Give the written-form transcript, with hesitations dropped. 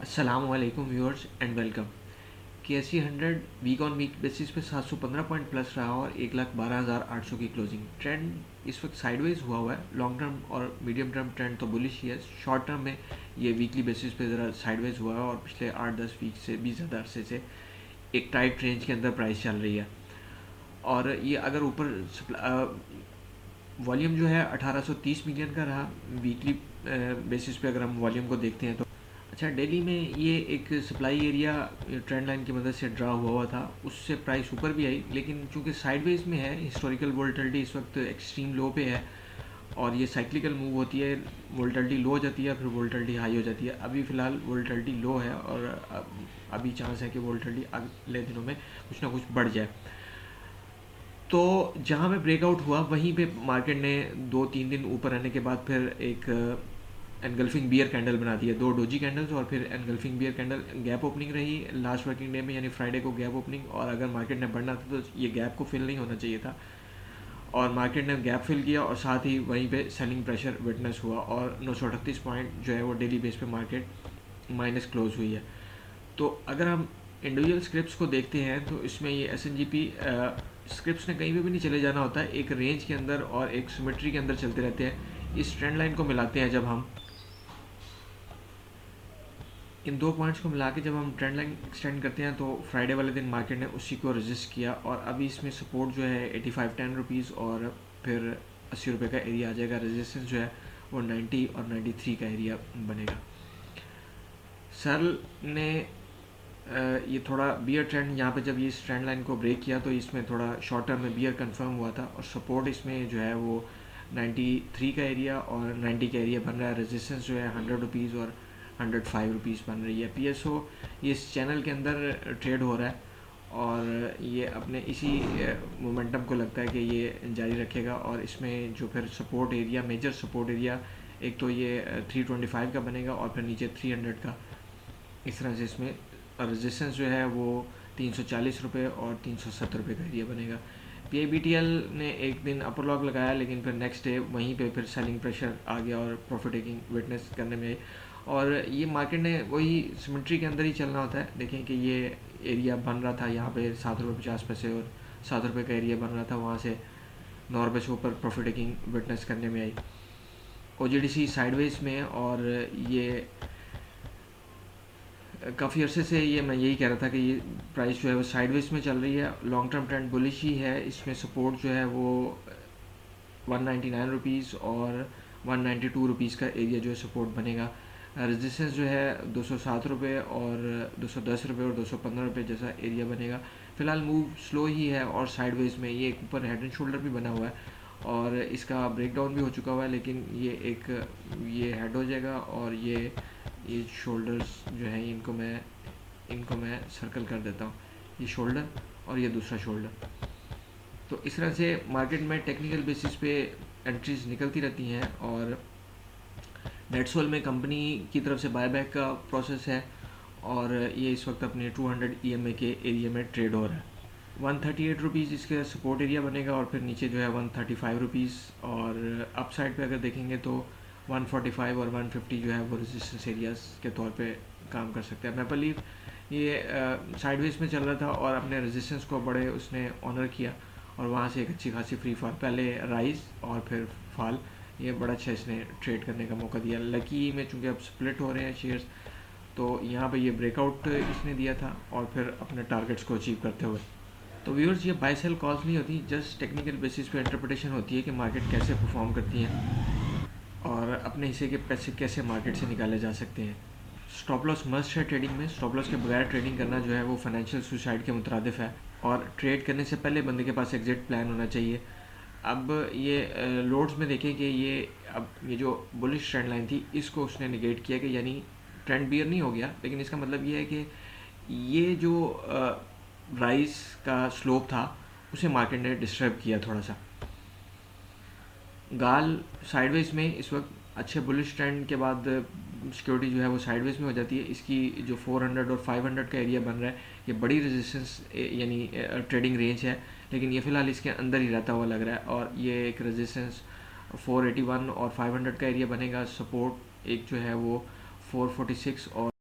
अस्सलामुअलैकुम viewers and welcome. KSE 100 week on week basis पे 715 point plus रहा और 1,12,800 की क्लोजिंग। ट्रेंड इस वक्त साइडवेज हुआ है। लॉन्ग टर्म और मीडियम टर्म ट्रेंड तो बुलिश ही है। शॉर्ट टर्म में ये वीकली बेसिस पे ज़रा साइडवेज हुआ है और पिछले 8-10 वीक से भी ज़्यादा अरसे से एक टाइट रेंज के अंदर प्राइस चल रही है। और ये अगर ऊपर वॉल्यूम जो है 1830 मिलियन का रहा वीकली बेसिस पे। अगर हम वॉल्यूम को देखते हैं तो अच्छा, दिल्ली में ये एक सप्लाई एरिया ट्रेंड लाइन की मदद से ड्रा हुआ था, उससे प्राइस ऊपर भी आई, लेकिन चूंकि साइडवेज में है, हिस्टोरिकल वोल्टिलिटी इस वक्त एक्सट्रीम लो पे है और ये साइक्लिकल मूव होती है। वोल्टिलिटी लो हो जाती है, फिर वोल्टिलिटी हाई हो जाती है। अभी फ़िलहाल वोल्टिलिटी लो है और अभी चांस है कि वोल्टिलिटी अगले दिनों में कुछ ना कुछ बढ़ जाए। तो जहाँ पे ब्रेकआउट हुआ वहीं पे मार्केट ने 2-3 दिन ऊपर रहने के बाद फिर एक एनगल्फिंग बियर कैंडल बना दिया, दो डोजी कैंडल्स और फिर engulfing bear candle. Gap opening रही लास्ट वर्किंग डे में, यानी फ्राइडे को गैप ओपनिंग। और अगर मार्केट ने बढ़ना था तो ये गैप को फिल नहीं होना चाहिए था और मार्केट ने गैप फिल किया और साथ ही वहीं पे सेलिंग प्रेशर विटनेस हुआ और 938 पॉइंट जो है वो डेली बेस पे मार्केट माइनस क्लोज हुई है। तो अगर हम इंडिविजुअल स्क्रिप्ट्स को देखते हैं तो इसमें ये SNGP स्क्रिप्ट्स ने कहीं पे भी नहीं चले जाना होता है, एक रेंज के अंदर और एक सिमेट्री के अंदर चलते रहते हैं। इस ट्रेंड लाइन को मिलाते हैं, जब हम इन दो पॉइंट्स को मिला के जब हम ट्रेंड लाइन एक्सटेंड करते हैं तो फ्राइडे वाले दिन मार्केट ने उसी को रजिस्ट किया और अभी इसमें सपोर्ट जो है 85-10 रुपीज़ और फिर 80 रुपये का एरिया आ जाएगा। रेजिस्टेंस जो है वो 90 और 93 का एरिया बनेगा। सर्ल ने ये थोड़ा बियर ट्रेंड यहाँ पे जब ये इस ट्रेंड लाइन को ब्रेक किया तो इसमें थोड़ा शॉर्ट टर्म में बियर कंफर्म हुआ था और सपोर्ट इसमें जो है वो 93 का एरिया और 90 का एरिया बन रहा है। रेजिस्टेंस जो है 100 रुपीज़ और 105 रुपीज़ बन रही है। PSO ये इस चैनल के अंदर ट्रेड हो रहा है और ये अपने इसी मोमेंटम को लगता है कि ये जारी रखेगा और इसमें जो फिर support area, major support area, एक तो ये 325 का बनेगा और फिर नीचे 300 का। इस तरह से इसमें रेजिस्टेंस जो है वो 340 रुपये और 370 रुपये का एरिया बनेगा। PIBTL ने एक दिन अपर लॉक लगाया लेकिन फिर नेक्स्ट डे वहीं पे फिर सेलिंग प्रेशर आ गया और प्रॉफिट टेकिंग विटनेस करने में आई और ये मार्केट ने वही सिमेट्री के अंदर ही चलना होता है। देखें कि ये एरिया बन रहा था यहाँ पे 7 रुपये 50 पैसे और 7 रुपये का एरिया बन रहा था, वहाँ से 9 रुपये से ऊपर प्रॉफिट टेकिंग विटनेस करने में आई। OGDC साइडवेज में और ये काफ़ी अरसे से ये मैं यही कह रहा था कि ये प्राइस जो है वो साइडवेज में चल रही है। लॉन्ग टर्म ट्रेंड बुलिश ही है। इसमें सपोर्ट जो है वो 199 रुपीज़ और 192 रुपीज़ का एरिया जो है सपोर्ट बनेगा। रेजिस्टेंस जो है 207 रुपये और 210 रुपये और 215 रुपये जैसा एरिया बनेगा। फ़िलहाल मूव स्लो ही है और साइडवेज में ये एक ऊपर हेड एंड शोल्डर भी बना हुआ है और इसका ब्रेकडाउन भी हो चुका हुआ है, लेकिन ये हेड हो जाएगा और ये शोल्डर्स जो हैं इनको मैं सर्कल कर देता हूँ, ये शोल्डर और ये दूसरा शोल्डर। तो इस तरह से मार्केट में टेक्निकल बेसिस पे एंट्रीज निकलती रहती हैं और नेटसोल में कंपनी की तरफ से बायबैक का प्रोसेस है और ये इस वक्त अपने 200 EMA के एरिया में ट्रेड हो रहा है। 138 रुपीज़ इसका सपोर्ट एरिया बनेगा और फिर नीचे जो है 135 रुपीज़ और अप साइड पर अगर देखेंगे तो 145 और 150 जो है वो रेजिस्टेंस एरियाज के तौर पे काम कर सकते हैं। मैं बिलीव ये साइडवेज में चल रहा था और अपने रेजिस्टेंस को बड़े उसने ऑनर किया और वहाँ से एक अच्छी खासी फ्री फॉल, पहले राइज और फिर फॉल, ये बड़ा अच्छा इसने ट्रेड करने का मौका दिया। लकी में चूँकि अब स्प्लिट हो रहे हैं शेयर्स तो यहाँ पे ये ब्रेकआउट इसने दिया था और फिर अपने टारगेट्स को अचीव करते हुए। तो व्यूअर्स, ये बाय सेल कॉल्स नहीं होती, जस्ट टेक्निकल बेसिस पे इंटरप्रिटेशन होती है कि मार्केट कैसे परफॉर्म करती है और अपने हिस्से के पैसे कैसे मार्केट से निकाले जा सकते हैं। स्टॉप लॉस मस्ट है ट्रेडिंग में। स्टॉप लॉस के बगैर ट्रेडिंग करना जो है वो फाइनेंशियल सुसाइड के मुतरादिफ है और ट्रेड करने से पहले बंदे के पास एग्जिट प्लान होना चाहिए। अब ये लोड्स में देखें कि ये जो बुलिश ट्रेंड लाइन थी इसको उसने निगेट किया कि यानी ट्रेंड बियर नहीं हो गया, लेकिन इसका मतलब ये है कि ये जो राइज का स्लोप था उसे मार्केट ने डिस्टर्ब किया थोड़ा सा। गाल साइडवेज में इस वक्त अच्छे बुलिश ट्रेंड के बाद सिक्योरिटी जो है वो साइडवेज में हो जाती है। इसकी जो 400 और 500 का एरिया बन रहा है ये बड़ी रेजिस्टेंस यानी ट्रेडिंग रेंज है, लेकिन ये फ़िलहाल इसके अंदर ही रहता हुआ लग रहा है और ये एक रेजिस्टेंस 481 और 500 का एरिया बनेगा। सपोर्ट एक जो है वो 446 और